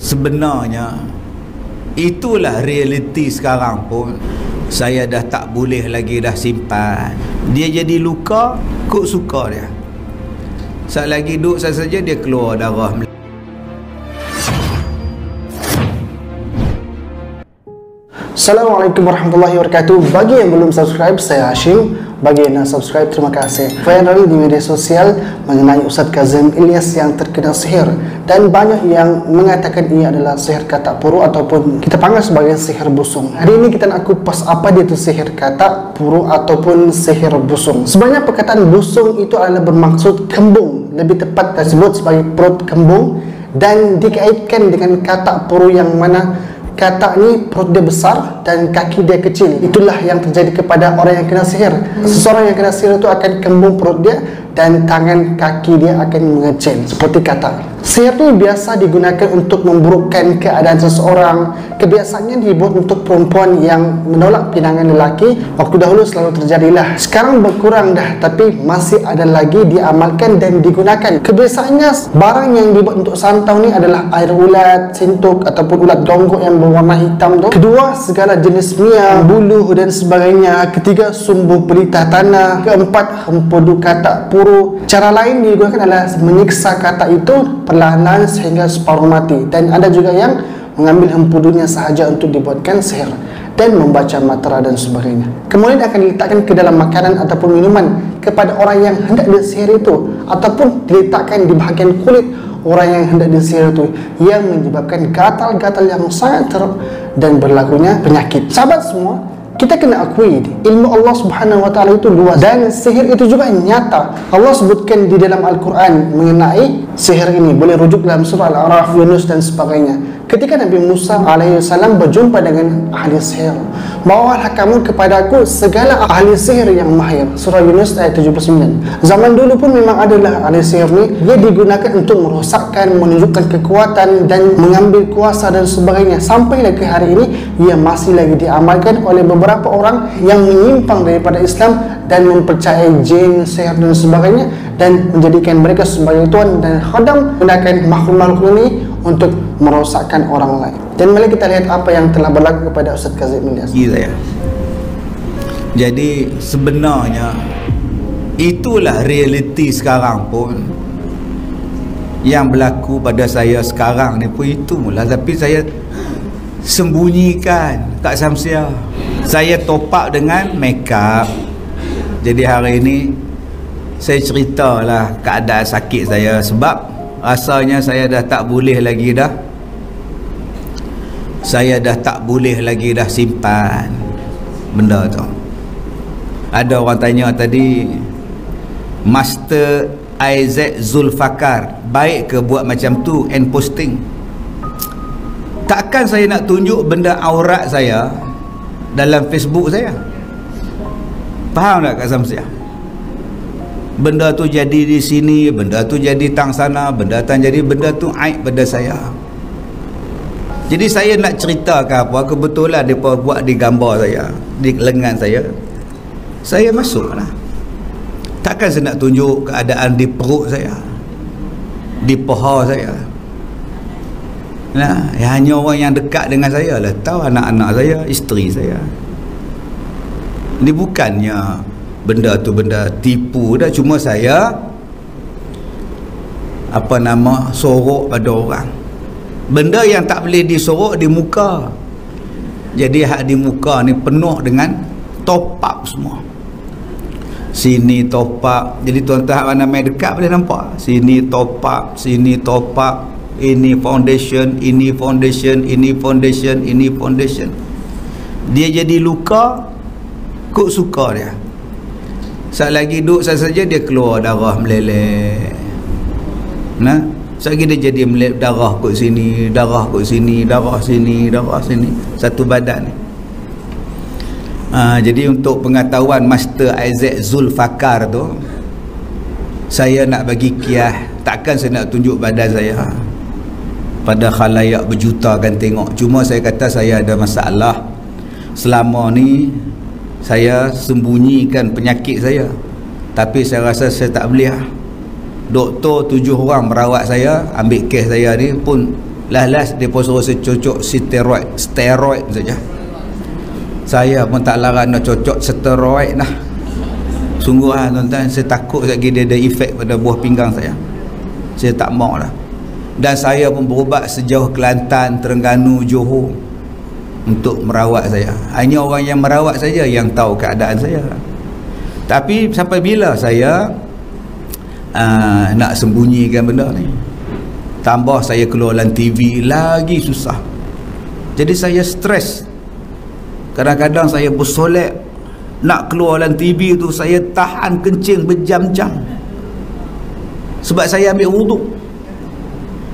sebenarnya itulah realiti sekarang pun. Saya dah tak boleh lagi dah simpan. Dia jadi luka, kok suka dia. Saat lagi duduk saja dia keluar darah. Assalamualaikum warahmatullahi wabarakatuh. Bagi yang belum subscribe, saya Hashim. Bagi yang dah subscribe, terima kasih. Viral di media sosial mengenai Ustaz Kazim Ilyas yang terkena sihir, dan banyak yang mengatakan ini adalah sihir katak puru ataupun kita panggil sebagai sihir busung. Hari ini kita nak kupas apa dia tu sihir katak puru ataupun sihir busung. Sebenarnya perkataan busung itu adalah bermaksud kembung, lebih tepat disebut sebagai perut kembung, dan dikaitkan dengan katak puru yang mana katak ni perut dia besar dan kaki dia kecil. Itulah yang terjadi kepada orang yang kena sihir. Seseorang yang kena sihir itu akan kembung perut dia dan tangan kaki dia akan mengecil seperti katak. Sihir ni biasa digunakan untuk memburukkan keadaan seseorang. Kebiasaannya dibuat untuk perempuan yang menolak pinangan lelaki. Waktu dahulu selalu terjadilah. Sekarang berkurang dah, tapi masih ada lagi diamalkan dan digunakan. Kebiasaannya barang yang dibuat untuk santau ni adalah air ulat, sintuk ataupun ulat gonggok yang berwarna hitam tu. Kedua, segala jenis miang, buluh dan sebagainya. Ketiga, sumbu pelitah tanah. Keempat, empedu katak puru. Cara lain digunakan adalah menyiksa katak itu perlahan sehingga separuh mati. Dan ada juga yang mengambil empedunya sahaja untuk dibuatkan sihir dan membaca mantra dan sebagainya. Kemudian akan diletakkan ke dalam makanan ataupun minuman kepada orang yang hendak disihir itu, ataupun diletakkan di bahagian kulit orang yang hendak disihir itu, yang menyebabkan gatal-gatal yang sangat teruk dan berlakunya penyakit. Sahabat semua, kita kena akui ilmu Allah Subhanahu wa taala itu luas, dan sihir itu juga nyata. Allah sebutkan di dalam Al-Quran mengenai sihir ini. Boleh rujuk dalam surah Al-A'raf, Yunus dan sebagainya. Ketika Nabi Musa alaihissalam berjumpa dengan ahli sihir, bawalah kamu kepadaku segala ahli sihir yang mahir. Surah Yunus ayat 79. Zaman dulu pun memang adalah ahli sihir ni. Dia digunakan untuk merosakkan, menunjukkan kekuatan dan mengambil kuasa dan sebagainya. Sampailah ke hari ini ia masih lagi diamalkan oleh beberapa orang yang menyimpang daripada Islam dan mempercayai jin, sihir dan sebagainya, dan menjadikan mereka sebagai tuan dan khadam, menggunakan makhluk-makhluk ini untuk merosakkan orang lain. Dan mari kita lihat apa yang telah berlaku kepada Ustaz Kazim Ilyas. Ya. Jadi sebenarnya itulah realiti sekarang pun. Yang berlaku pada saya sekarang ni pun itu mula, tapi saya sembunyikan Kak Samsia. Saya top up dengan make up. Jadi hari ini saya ceritalah keadaan sakit saya, sebab rasanya saya dah tak boleh lagi dah. Saya dah tak boleh lagi dah simpan benda tu. Ada orang tanya tadi, Master Isaac Zulfakar baik ke buat macam tu and posting? Takkan saya nak tunjuk benda aurat saya dalam Facebook saya. Faham tak Kak Samsiah? Benda tu jadi di sini, benda tu jadi tang sana, benda tu aib pada saya. Jadi saya nak ceritakan apa, kebetulan mereka buat di gambar saya, di lengan saya. Saya masuklah. Takkan saya nak tunjuk keadaan di perut saya, di paha saya. Nah, hanya orang yang dekat dengan saya lah tahu, anak-anak saya, isteri saya. Ini bukannya benda tu benda tipu dah, cuma saya sorok pada orang. Benda yang tak boleh disorok di muka. Jadi hak di muka ni penuh dengan top up semua. Sini top up. Jadi tuan-tuan mana main dekat boleh nampak. Sini top up, sini top up. Ini foundation, ini foundation, ini foundation, ini foundation. Dia jadi luka, kok suka dia. Saat lagi duduk saja dia keluar darah meleleh. Nah, saat lagi dia jadi meleleh, darah kot sini, darah kot sini, darah sini, darah sini, satu badan ni. Jadi untuk pengetahuan Master Isaac Zulfakar tu, saya nak bagi kias, takkan saya nak tunjuk badan saya pada khalayak berjuta kan tengok. Cuma saya kata saya ada masalah. Selama ni saya sembunyikan penyakit saya, tapi saya rasa saya tak boleh. Doktor 7 orang merawat saya, ambil kes saya ni pun Last dia pun suruh saya cocok steroid saja. Saya pun tak larang nak cocok steroid lah. Sungguh lah tuan-tuan, saya takut lagi dia ada efek pada buah pinggang saya. Saya tak mau lah. Dan saya pun berubat sejauh Kelantan, Terengganu, Johor untuk merawat saya. Hanya orang yang merawat saja yang tahu keadaan saya. Tapi sampai bila saya nak sembunyikan benda ni? Tambah saya keluar dalam TV lagi susah. Jadi saya stres. Kadang-kadang saya bersolek nak keluar dalam TV tu, saya tahan kencing berjam-jam. Sebab saya ambil wuduk.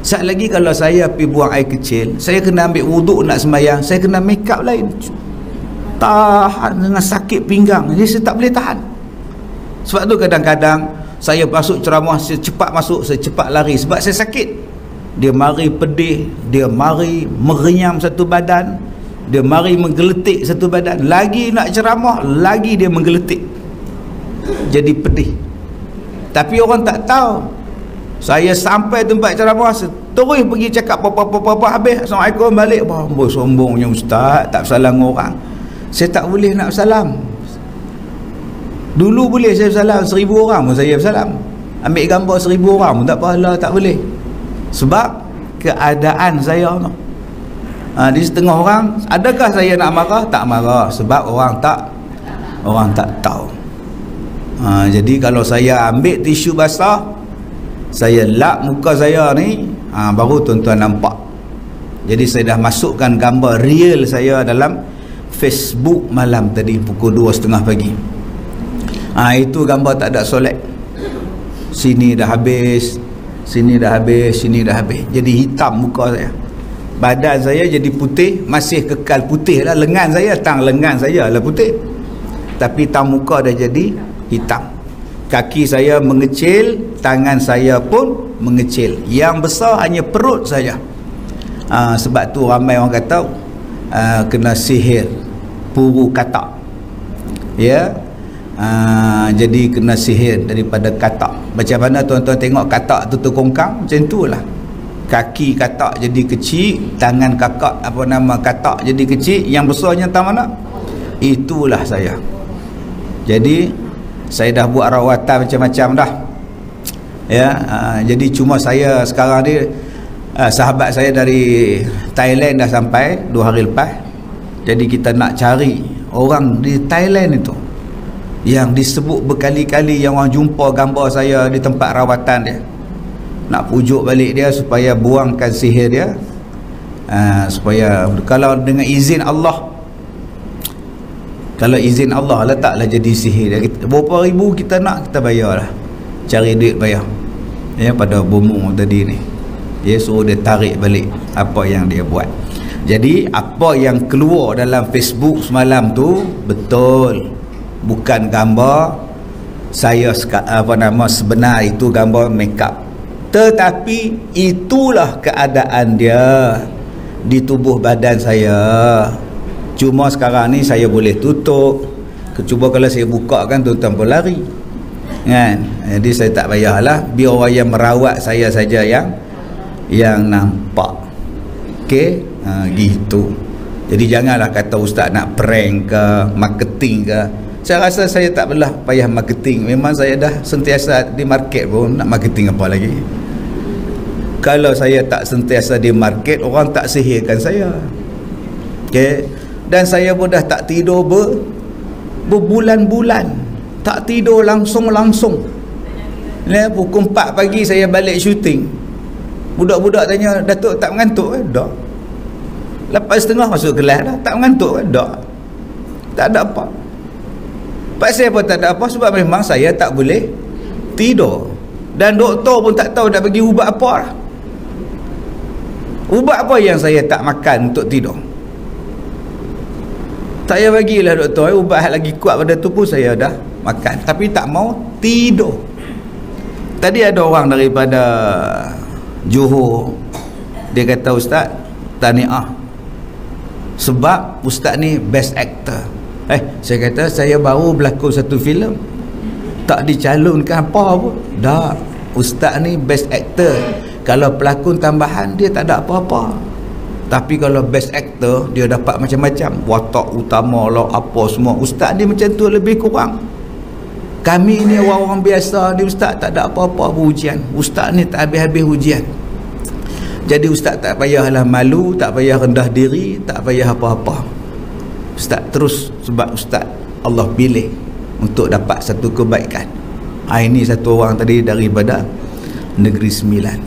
Sat lagi kalau saya pergi buang air kecil, saya kena ambil wuduk nak sembahyang, saya kena make up lain. Tahan dengan sakit pinggang. Jadi saya tak boleh tahan. Sebab tu kadang-kadang saya masuk ceramah, saya cepat masuk, saya cepat lari sebab saya sakit. Dia mari pedih, dia mari merenyam satu badan, dia mari menggeletik satu badan. Lagi nak ceramah, lagi dia menggeletik. Jadi pedih. Tapi orang tak tahu. Saya sampai tempat ceramah, terus pergi cakap apa-apa habis. Assalamualaikum, balik. Boh, sombongnya ustaz, tak salam orang. Saya tak boleh nak salam. Dulu boleh saya salam 1000 orang pun saya salam. Ambil gambar 1000 orang pun tak pahala, tak boleh. Sebab keadaan saya tu. Di setengah orang, adakah saya nak marah? Tak marah sebab orang tak tahu. Jadi kalau saya ambil tisu basah, saya lap muka saya ni, baru tuan-tuan nampak. Jadi saya dah masukkan gambar real saya dalam Facebook malam tadi pukul 2.30 pagi. Itu gambar tak ada solek. Sini dah habis, sini dah habis, sini dah habis. Jadi hitam muka saya. Badan saya jadi putih, masih kekal putih lah. Lengan saya, lengan saya lah putih, tapi tang muka dah jadi hitam. Kaki saya mengecil, tangan saya pun mengecil. Yang besar hanya perut saja. Sebab tu ramai orang kata kena sihir puru katak. Ya. Jadi kena sihir daripada katak. Macam mana tuan-tuan tengok katak tu terkongkang, macam itulah. Kaki katak jadi kecil, tangan katak jadi kecil, yang besarnya entah mana. Itulah saya. Jadi saya dah buat rawatan macam-macam dah. Ya, jadi cuma saya sekarang ni, sahabat saya dari Thailand dah sampai 2 hari lepas. Jadi kita nak cari orang di Thailand itu yang disebut berkali-kali, yang orang jumpa gambar saya di tempat rawatan dia. Nak pujuk balik dia supaya buangkan sihir dia, supaya kalau dengan izin Allah, kalau izin Allah letaklah jadi sihir dia. Berapa ribu kita nak, kita bayar lah. Cari duit bayar. Ya, pada bomo tadi ni, dia suruh dia tarik balik apa yang dia buat. Jadi apa yang keluar dalam Facebook semalam tu betul, bukan gambar saya sebenar, itu gambar make up. Tetapi itulah keadaan dia di tubuh badan saya. Cuma sekarang ni saya boleh tutup. Cuba kalau saya buka kan tuan-tuan pun lari kan. Jadi saya tak payahlah, biar orang yang merawat saya saja yang nampak. Okey, gitu. Jadi janganlah kata ustaz nak prank ke, marketing ke. Saya rasa saya tak payah marketing. Memang saya dah sentiasa di market pun, nak marketing apa lagi. Kalau saya tak sentiasa di market, orang tak sihirkan saya. Okey. Dan saya pun dah tak tidur berbulan-bulan. Tak tidur langsung. Pukul 4 pagi saya balik syuting. Budak-budak tanya, Datuk tak mengantuk ke? Tak. 8.30 masuk kelas dah, tak mengantuk ke? Tak. Tak ada apa. Pasal apa tak ada apa? Sebab memang saya tak boleh tidur. Dan doktor pun tak tahu nak bagi ubat apa lah. Ubat apa yang saya tak makan untuk tidur? Saya bagilah doktor, ubat lagi kuat pada tu pun saya dah makan, tapi tak mau tidur. Tadi ada orang daripada Johor, dia kata, ustaz, tahniah sebab ustaz ni best actor. Saya kata saya baru berlakon satu filem, tak dicalonkan apa pun. Dah, ustaz ni best actor. Kalau pelakon tambahan dia tak ada apa-apa. Tapi kalau best actor dia dapat macam-macam, watak utama lah apa semua. Ustaz dia macam tu lebih kurang. Kami ni orang biasa ni ustaz tak ada apa-apa ujian. Ustaz ni tak habis-habis ujian. Jadi ustaz tak payahlah malu, tak payah rendah diri, tak payah apa-apa. Ustaz terus, sebab ustaz Allah pilih untuk dapat satu kebaikan. Ini satu orang tadi daripada Negeri Sembilan.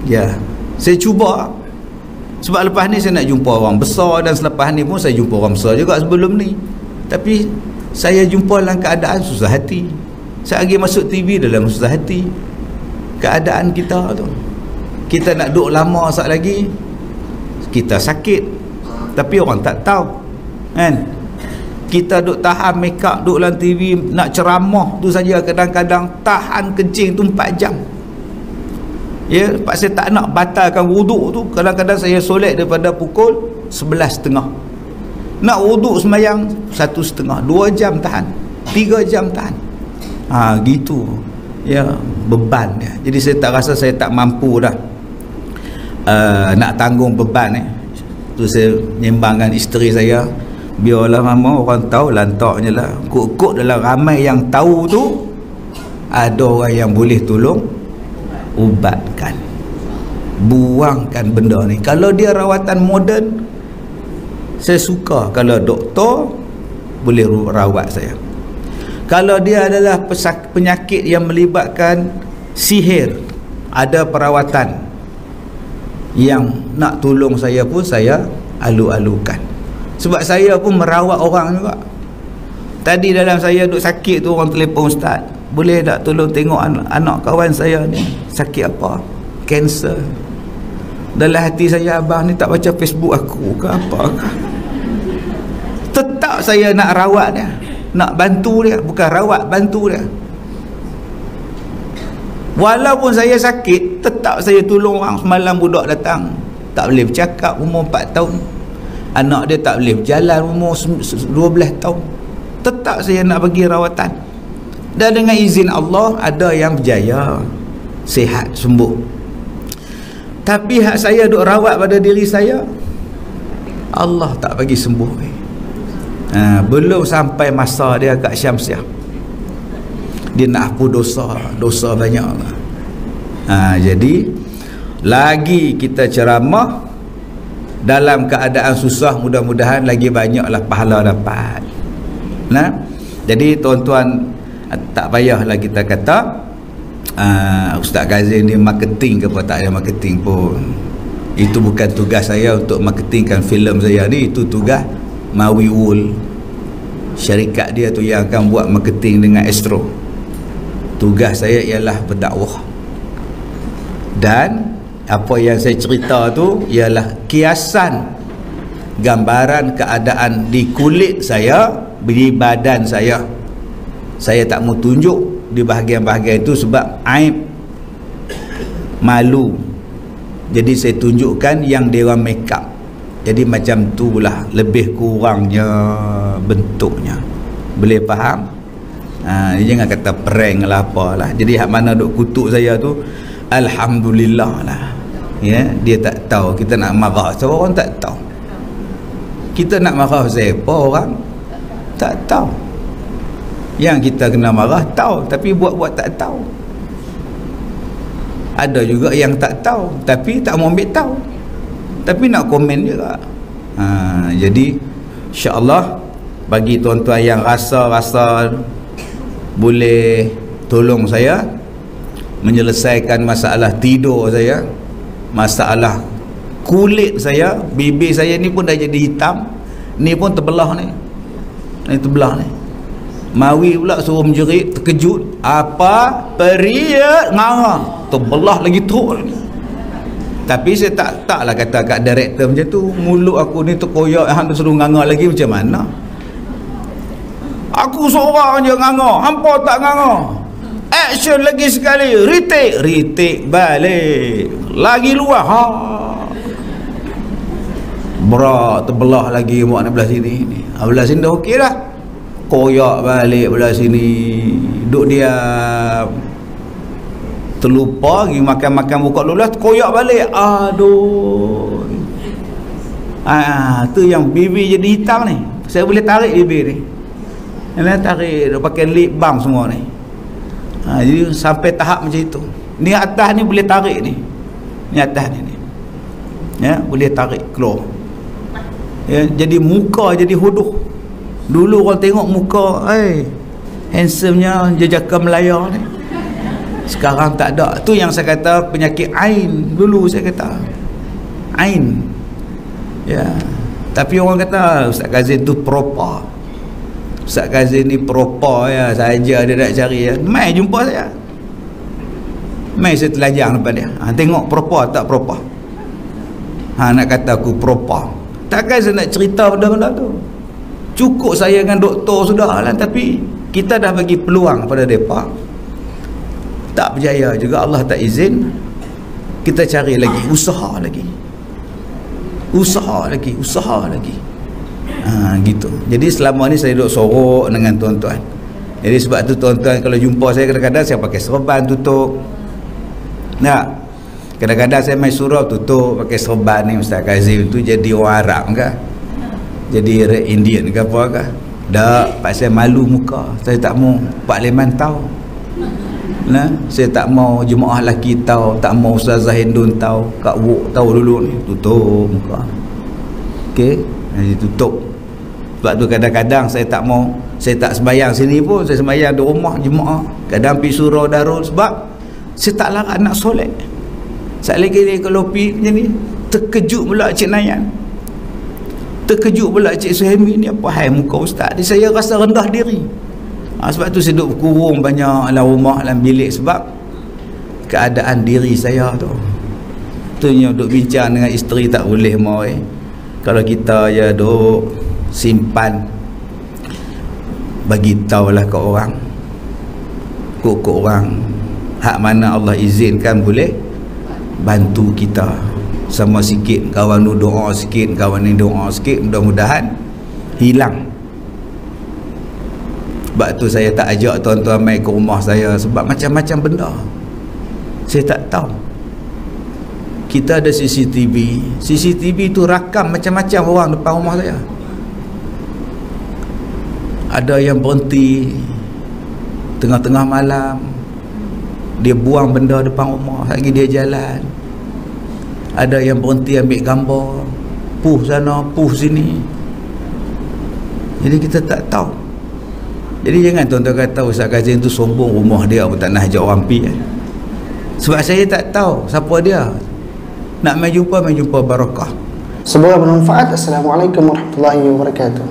Ya, saya cuba. Sebab lepas ni saya nak jumpa orang besar, dan selepas ni pun saya jumpa orang besar juga sebelum ni. Tapi saya jumpa dalam keadaan susah hati. Saya lagi masuk TV dalam susah hati. Keadaan kita tu, kita nak duduk lama saat lagi, kita sakit, tapi orang tak tahu kan. Kita duduk tahan make up, duduk dalam TV nak ceramah tu saja, kadang-kadang tahan kencing tu 4 jam. Ya, sebab saya tak nak batalkan wuduk tu. Kadang-kadang saya solat daripada pukul 11.30. Nak wuduk sembahyang 1.30, 2 jam tahan, 3 jam tahan. Gitu. Ya, beban dia. Jadi saya tak rasa saya tak mampu dah nak tanggung beban tu. Saya menyembangkan isteri saya, biarlah mama orang tahu, lantaknya lah. Kok dalam ramai yang tahu tu ada orang yang boleh tolong ubatkan, buangkan benda ni. Kalau dia rawatan moden, saya suka kalau doktor boleh rawat saya. Kalau dia adalah penyakit yang melibatkan sihir, ada perawatan yang nak tolong saya pun saya alu-alukan. Sebab saya pun merawat orang juga. Tadi dalam saya duk sakit tu, orang telefon, ustaz boleh tak tolong tengok anak kawan saya ni sakit apa, kanser. Dalam hati saya, abang ni tak baca Facebook aku ke apa ke? Tetap saya nak rawat dia, nak bantu dia. Bukan rawat, bantu dia. Walaupun saya sakit, tetap saya tolong orang. Semalam budak datang tak boleh bercakap, umur 4 tahun. Anak dia tak boleh berjalan, umur 12 tahun. Tetap saya nak bagi rawatan. Dan dengan izin Allah, ada yang berjaya sihat, sembuh. Tapi hak saya duk rawat pada diri saya, Allah tak bagi sembuh. Belum sampai masa dia kat Syamsiah, dia nak hapus dosa banyak. Jadi lagi kita ceramah dalam keadaan susah, mudah-mudahan lagi banyaklah pahala dapat. Jadi tuan-tuan, tak payahlah kita kata Ustaz Kazim ni marketing ke apa. Tak ada marketing pun. Itu bukan tugas saya untuk marketingkan filem saya ni. Itu tugas Mawi Wool, syarikat dia tu yang akan buat marketing dengan Astro. Tugas saya ialah berdakwah. Dan apa yang saya cerita tu ialah kiasan gambaran keadaan di kulit saya, di badan saya. Saya tak mau tunjuk di bahagian-bahagian itu sebab aib, malu. Jadi saya tunjukkan yang dia orang make up. Jadi macam tu lah lebih kurangnya bentuknya. Boleh faham? Jangan kata prank lah apalah. Jadi hak mana duk kutuk saya tu, alhamdulillah lah. Ya, dia tak tahu kita nak marah siapa, orang tak tahu. Kita nak marah siapa, orang tak tahu. Yang kita kena marah tahu, tapi buat-buat tak tahu. Ada juga yang tak tahu tapi tak mau ambil tahu, tapi nak komen juga. Jadi insya-Allah bagi tuan-tuan yang rasa boleh tolong saya menyelesaikan masalah tidur saya, masalah kulit saya, bibir saya ni pun dah jadi hitam, ni pun terbelah ni. Ni terbelah ni. Mawi pula suruh menjerit, terkejut. Apa? Period ngarang. Terbelah lagi teruk ni. Tapi saya taklah kata kat director macam tu. Mulut aku ni terkoyak, hang suruh nganga lagi macam mana? Aku seorang je nganga, hampa tak nganga. Action lagi sekali, retake balik. Lagi luar. Berat, terbelah lagi muak nak belah sini ni. Belah sini dah okey dah. Koyak balik belah sini, duduk diam. terlupa pergi makan-makan buka lulas, koyak balik. Aduh. Tu yang bibir jadi hitam ni. Saya boleh tarik bibir ni. Ini tarik, dia pakai lip balm semua ni. Jadi sampai tahap macam itu. Ni atas ni boleh tarik ni. Ni atas ni. Ya, boleh tarik keluar. Ya, jadi muka jadi hodoh. Dulu orang tengok muka, handsome-nya jejaka Melaya ni. Sekarang tak ada. Tu yang saya kata penyakit ain. Dulu saya kata ain. Ya. Tapi orang kata Ustaz Kazim tu propa. Ustaz Kazim ni propa ya, saja dia nak cari ya. Mai jumpa saya. Mai saya telajang depan dia. Tengok propa tak propa. Nak kata aku propa. Takkan saya nak cerita benda-benda tu. Cukup saya dengan doktor sudah lah. Tapi kita dah bagi peluang pada mereka. Tak berjaya juga, Allah tak izin. Kita cari lagi, usaha lagi. Gitu. Jadi selama ni saya duduk sorok dengan tuan-tuan. Jadi sebab tu tuan-tuan kalau jumpa saya kadang-kadang saya pakai serban tutup. Kadang-kadang saya main surau tutup pakai serban ni. Ustaz Kazim tu jadi orang Arab ke? Jadi Red Indian ke apa ke? Tak, pasal malu muka. Saya tak mau Parlimen tahu. Saya tak mau jemaah lelaki tahu, tak mau Ustazah Hindun tahu, Kak Wuk tahu dulu ni. Tutup muka. Okey, jadi tutup. Sebab tu kadang-kadang saya tak mau, saya tak sembahyang sini pun, saya sembahyang di rumah jemaah. Kadang pergi surau Darul sebab saya tak larang nak solat. Sekali lagi kalau pergi macam ni, terkejut pula Cik Nayan. Terkejut pula Cik Suhaimi ni, apa hai muka ustaz ni, saya rasa rendah diri. Sebab tu saya duduk kurung banyak dalam rumah, dalam bilik, sebab keadaan diri saya tu. Tu yang duduk bincang dengan isteri, tak boleh mau kalau kita ya duduk simpan, bagi tahulah ke orang, ke orang hak mana Allah izinkan boleh bantu kita. Sama sikit kawan ni doa sikit, kawan ni doa sikit, mudah-mudahan hilang. Sebab tu saya tak ajak tuan-tuan mai ke rumah saya, sebab macam-macam benda saya tak tahu. Kita ada CCTV tu rakam macam-macam orang depan rumah saya. Ada yang berhenti tengah-tengah malam, dia buang benda depan rumah, lagi dia jalan. Ada yang berhenti ambil gambar, puh sana, puh sini. Jadi kita tak tahu. Jadi jangan tuan-tuan kata Ustaz Kazim tu sombong, rumah dia pun tak nak ajak orang pergi. Sebab saya tak tahu siapa dia. Nak main jumpa barakah. Semoga bermanfaat. Assalamualaikum warahmatullahi wabarakatuh.